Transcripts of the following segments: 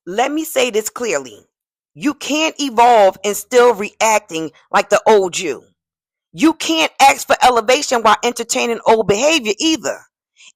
Let me say this clearly. You can't evolve and still reacting like the old you. You can't ask for elevation while entertaining old behavior either.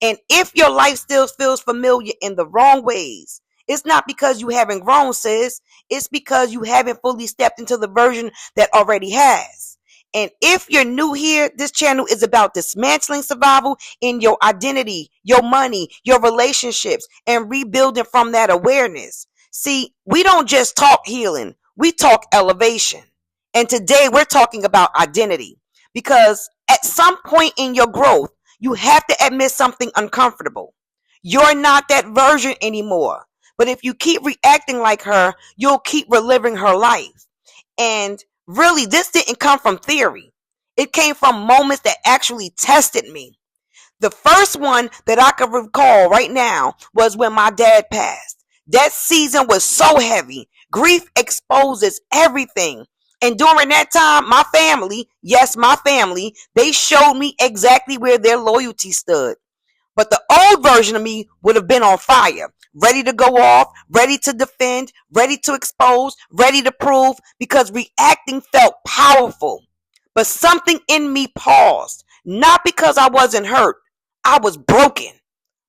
And if your life still feels familiar in the wrong ways, it's not because you haven't grown, sis. It's because you haven't fully stepped into the version that already has. And if you're new here, this channel is about dismantling survival in your identity, your money, your relationships, and rebuilding from that awareness. See, we don't just talk healing, we talk elevation. And today we're talking about identity. Because at some point in your growth, you have to admit something uncomfortable. You're not that version anymore. But if you keep reacting like her, you'll keep reliving her life. And really, this didn't come from theory. It came from moments that actually tested me. The first one that I can recall right now was when my dad passed. That season was so heavy. Grief exposes everything. And during that time, my family, yes, my family, they showed me exactly where their loyalty stood. But the old version of me would have been on fire, ready to go off, ready to defend, ready to expose, ready to prove, because reacting felt powerful. But something in me paused, not because I wasn't hurt. I was broken.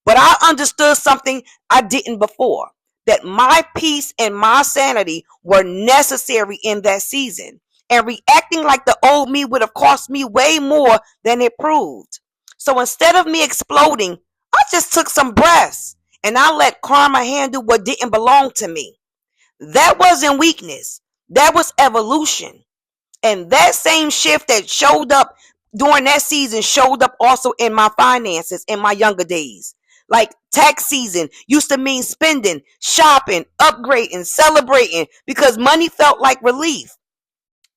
But I understood something I didn't before, that my peace and my sanity were necessary in that season. And reacting like the old me would have cost me way more than it proved. So instead of me exploding, I just took some breaths and I let karma handle what didn't belong to me. That wasn't weakness. That was evolution. And that same shift that showed up during that season showed up also in my finances in my younger days. Like tax season used to mean spending, shopping, upgrading, celebrating, because money felt like relief,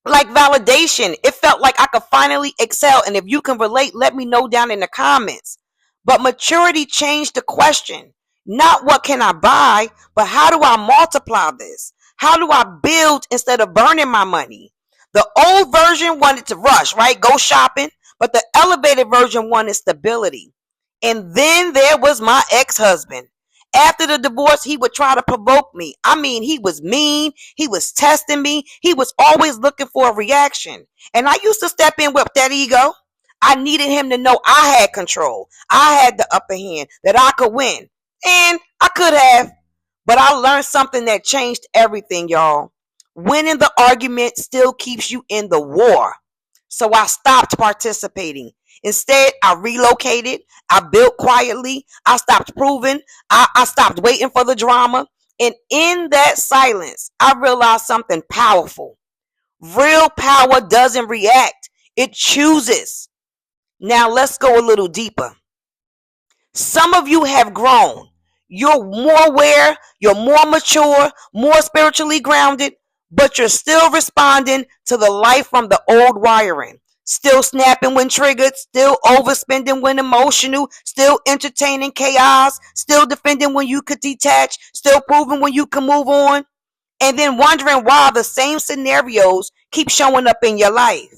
like validation. It felt like I could finally excel. And if you can relate, let me know down in the comments. But maturity changed the question. Not what can I buy, but how do I multiply this? How do I build instead of burning my money? The old version wanted to rush, right? Go shopping. But the elevated version wanted stability. And then there was my ex-husband. After the divorce, he would try to provoke me. I mean, he was mean. He was testing me. He was always looking for a reaction. And I used to step in with that ego. I needed him to know I had control. I had the upper hand, that I could win. And I could have. But I learned something that changed everything, y'all. Winning the argument still keeps you in the war. So I stopped participating. Instead, I relocated. I built quietly. I stopped proving. I stopped waiting for the drama. And in that silence, I realized something powerful. Real power doesn't react. It chooses. Now let's go a little deeper. Some of you have grown. You're more aware. You're more mature, more spiritually grounded, but you're still responding to the life from the old wiring. Still snapping when triggered, still overspending when emotional, still entertaining chaos, still defending when you could detach, still proving when you can move on, and then wondering why the same scenarios keep showing up in your life.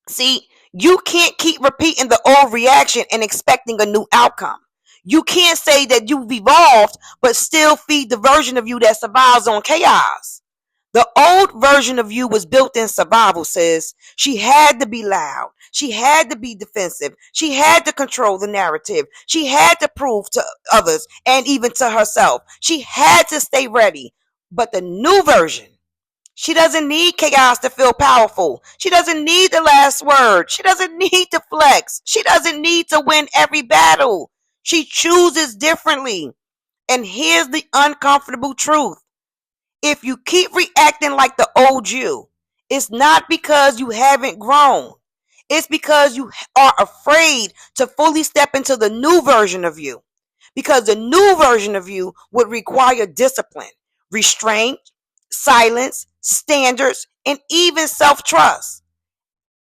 See, you can't keep repeating the old reaction and expecting a new outcome. You can't say that you've evolved, but still feed the version of you that survives on chaos. The old version of you was built in survival, sis. She had to be loud. She had to be defensive. She had to control the narrative. She had to prove to others and even to herself. She had to stay ready. But the new version, she doesn't need chaos to feel powerful. She doesn't need the last word. She doesn't need to flex. She doesn't need to win every battle. She chooses differently. And here's the uncomfortable truth. If you keep reacting like the old you, it's not because you haven't grown. It's because you are afraid to fully step into the new version of you. Because the new version of you would require discipline, restraint, silence, standards, and even self-trust.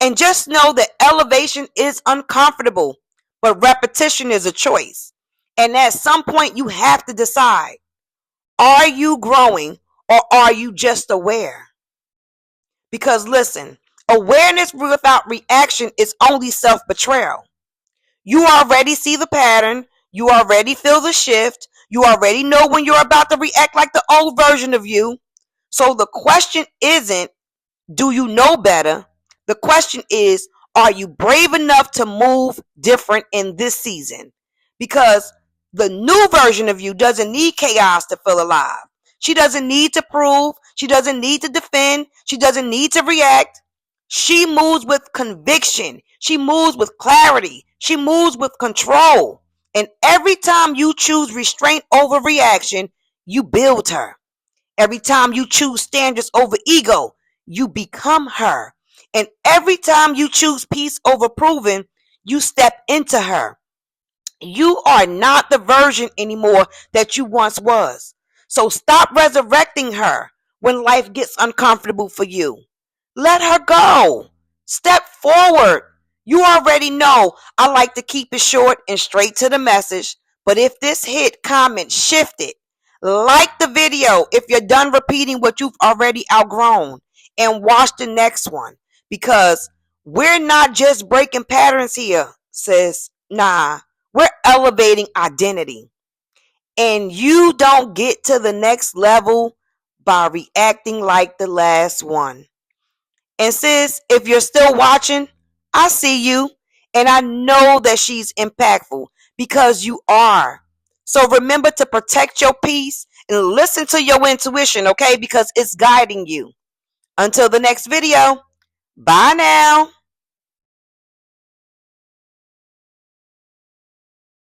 And just know that elevation is uncomfortable, but repetition is a choice. And at some point you have to decide, are you growing or are you just aware? Because listen, awareness without reaction is only self-betrayal. You already see the pattern. You already feel the shift. You already know when you're about to react like the old version of you. So the question isn't, do you know better? The question is, are you brave enough to move different in this season? Because the new version of you doesn't need chaos to feel alive. She doesn't need to prove. She doesn't need to defend. She doesn't need to react. She moves with conviction. She moves with clarity. She moves with control. And every time you choose restraint over reaction, you build her. Every time you choose standards over ego, you become her. And every time you choose peace over proving, you step into her. You are not the version anymore that you once was. So stop resurrecting her when life gets uncomfortable for you. Let her go. Step forward. You already know I like to keep it short and straight to the message. But if this hit, comment, shift it. Like the video if you're done repeating what you've already outgrown. And watch the next one. Because we're not just breaking patterns here, sis. Nah, we're elevating identity. And you don't get to the next level by reacting like the last one. And sis, if you're still watching, I see you. And I know that she's impactful because you are. So remember to protect your peace and listen to your intuition, okay? Because it's guiding you. Until the next video, bye now.